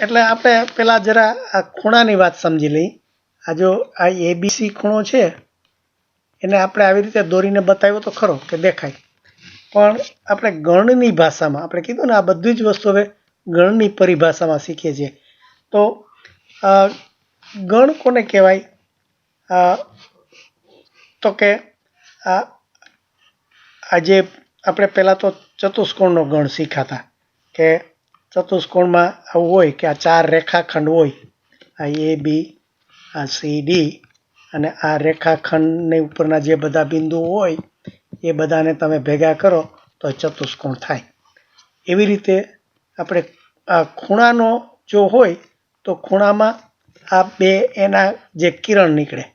એટલે આપણે પેલા જરા આ ખૂણાની વાત સમજી લઈ। આ જો આ એબીસી ખૂણો છે એને આપણે આવી રીતે દોરીને બતાવ્યો તો ખરો કે દેખાય, પણ આપણે ગણની ભાષામાં આપણે કીધું ને આ બધી જ વસ્તુ હવે ગણની પરિભાષામાં શીખીએ છીએ। તો ગણ કોને કહેવાય? તો કે આજે આપણે પહેલાં તો ચતુષ્કોણનો ગણ શીખાતા કે ચતુષ્કોણમાં આવું હોય કે આ 4 રેખાખંડ હોય, આ એ બી, આ સી ડી અને આ રેખાખંડની ઉપરના જે બધા બિંદુઓ હોય એ બધાને તમે ભેગા કરો તો ચતુષ્કોણ થાય। એવી રીતે આપણે આ ખૂણાનો જો હોય તો ખૂણામાં આ બે એના જે કિરણ નીકળે,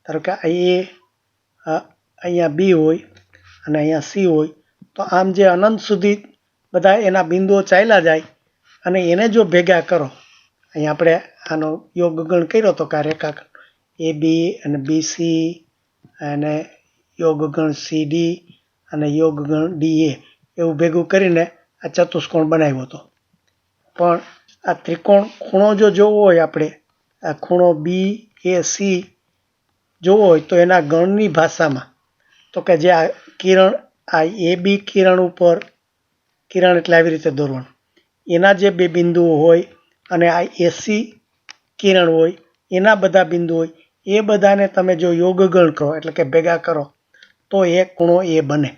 ધારો કે અહીંયા બી હોય અને અહીંયા સી હોય, તો આમ જે અનંત સુધી બધા એના બિંદુઓ ચાલ્યા જાય અને એને જો ભેગા કરો, અહીંયા આપણે આનો યોગગણ કર્યો તો કે આ રેખાખંડ એ બી અને બી સી અને યોગગણ સી ડી અને યોગગણ ડી એ એવું ભેગું કરીને આ ચતુષ્કોણ બનાવ્યો હતો। પણ આ ત્રિકોણ ખૂણો જો જોવો હોય આપણે, આ ખૂણો બી એ સી જોવો હોય તો એના ગણની ભાષામાં તો કે જે આ કિરણ, આ એ બી કિરણ ઉપર, કિરણ એટલે આવી રીતે દોરવાનું, એના જે બે બિંદુઓ હોય અને આ એસી કિરણ હોય એના બધા બિંદુ હોય, એ બધાને તમે જો યોગગણ કરો એટલે કે ભેગા કરો તો એ ખૂણો એ બને।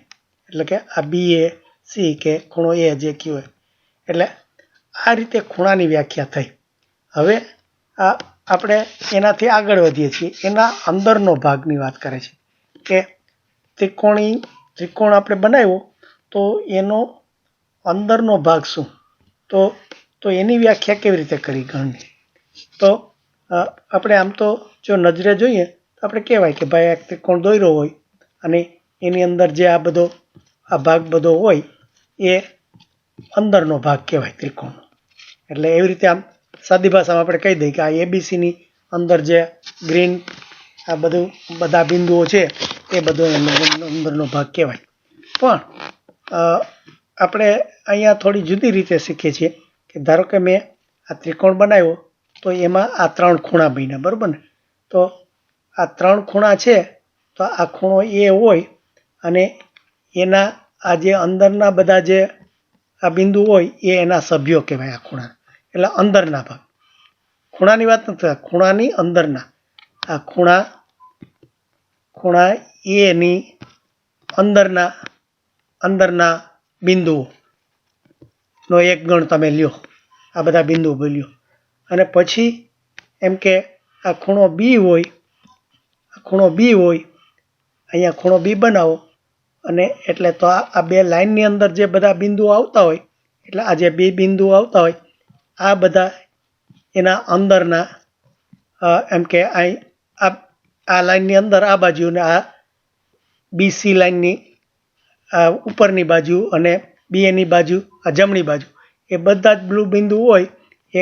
એટલે કે આ બી એ સી કે ખૂણો એ જે કયો હોય, એટલે આ રીતે ખૂણાની વ્યાખ્યા થઈ। હવે આપણે એનાથી આગળ વધીએ છીએ, એના અંદરનો ભાગની વાત કરે છે કે ત્રિકોણ આપણે બનાવ્યો તો એનો અંદરનો ભાગ શું, તો એની વ્યાખ્યા કેવી રીતે કરી ગણની? તો આપણે આમ તો જો નજરે જોઈએ તો આપણે કહેવાય કે ભાઈ એક ત્રિકોણ દોર્યો હોય અને એની અંદર જે આ ભાગ બધો હોય એ અંદરનો ભાગ કહેવાય ત્રિકોણનો। એટલે એવી રીતે આમ સાદી ભાષામાં આપણે કહી દઈએ કે આ એબીસીની અંદર જે ગ્રીન આ બધા બિંદુઓ છે એ બધો અંદરનો ભાગ કહેવાય। પણ આપણે અહીંયા થોડી જુદી રીતે શીખીએ છીએ કે ધારો કે મેં આ ત્રિકોણ બનાવ્યો તો એમાં આ 3 ખૂણા બન્યા, બરાબર ને? તો આ 3 ખૂણા છે તો આ ખૂણો એ હોય અને એના આ જે અંદરના બધા જે આ બિંદુ હોય એ એના સભ્યો કહેવાય આ ખૂણા, એટલે અંદરના ભાગ। ખૂણાની વાત નથી, ખૂણાની અંદરના આ ખૂણા એની અંદરના બિંદુઓ નો એક ગણ તમે લ્યો, આ બધા બિંદુઓ બોલ્યો, અને પછી એમ કે આ ખૂણો બી હોય, અહીંયા ખૂણો બી બનાવો અને એટલે તો આ બે લાઈનની અંદર જે બધા બિંદુઓ આવતા હોય, એટલે આ જે બે બિંદુઓ આવતા હોય આ બધા એના અંદરના એમ કે આ લાઈનની અંદર આ બાજુ અને આ બીસી લાઈનની ઉપરની બાજુ અને બી એની બાજુ આ જમણી બાજુ એ બધા જ બ્લુ બિંદુ હોય એ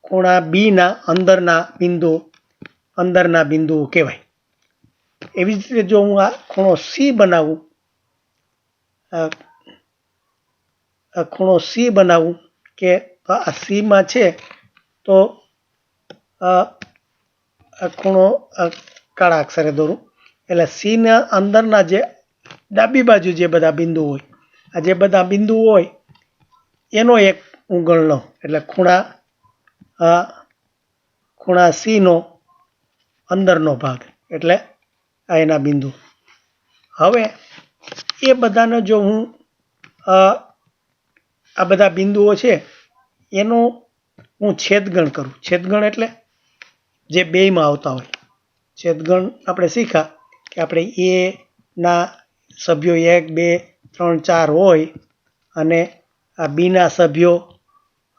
ખૂણા બીના અંદરના બિંદુઓ કહેવાય। એવી જ રીતે જો હું આ ખૂણો સી બનાવું કે આ સીમાં છે તો આ ખૂણો કાળા અક્ષરે દોરું, એટલે સીના અંદરના જે ડાબી બાજુ જે બધા બિંદુ હોય, આ જે બધા બિંદુ હોય એનો એક હું ગણ લઉં, એટલે ખૂણા સીનો અંદરનો ભાગ એટલે આ એના બિંદુ। હવે એ બધાને જો હું આ બધા બિંદુઓ છે એનો હું છેદગણ કરું, છેદગણ એટલે જે બેયમાં આવતા હોય, છેદગણ આપણે શીખા કે આપણે એ ના સભ્યો 1 2 3 4 હોય અને આ બીના સભ્યો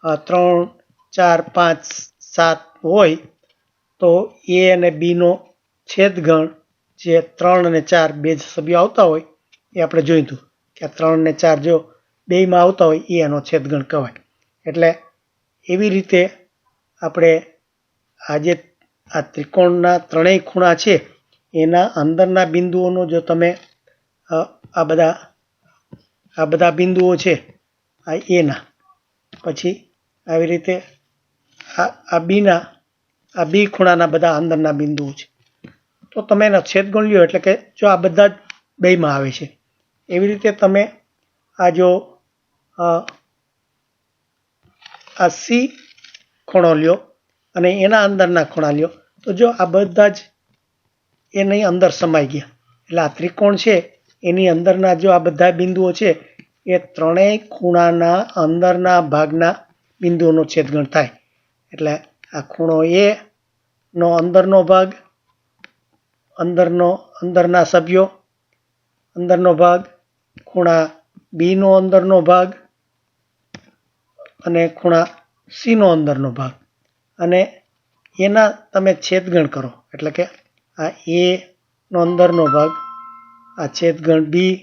3 4 5 7 હોય, તો એ અને બીનો છેદગણ જે 3 અને 4 બે સભ્યો આવતા હોય એ આપણે જોયું હતું કે 3 ને 4 જો બેયમાં આવતા હોય એ એનો છેદગણ કહેવાય। એટલે એવી રીતે આપણે આજે આ ત્રિકોણના ત્રણેય ખૂણા છે એના અંદરના બિંદુઓનો જો તમે આ બધા બિંદુઓ છે આ એના પછી આવી રીતે આ બીના આ બી ખૂણાના બધા અંદરના બિંદુઓ છે. તો તમે એના છેદગુણ લ્યો એટલે કે જો આ બધા જ બેયમાં આવે છે. એવી રીતે તમે આ જો આ સી ખૂણો લ્યો અને એના અંદરના ખૂણા લ્યો તો જો આ બધા જ એની અંદર સમાઈ ગયા. એટલે આ ત્રિકોણ છે એની અંદરના જો આ બધા બિંદુઓ છે એ ત્રણેય ખૂણાના અંદરના ભાગના બિંદુઓનો છેદગણ થાય. એટલે આ ખૂણો એ નો અંદરનો ભાગ, અંદરના સભ્યો, અંદરનો ભાગ, ખૂણા બી નો અંદરનો ભાગ અને ખૂણા સી નો અંદરનો ભાગ, અને એના તમે છેદગણ કરો એટલે કે આ એ નો અંદરનો ભાગ, આ છેદગણ બી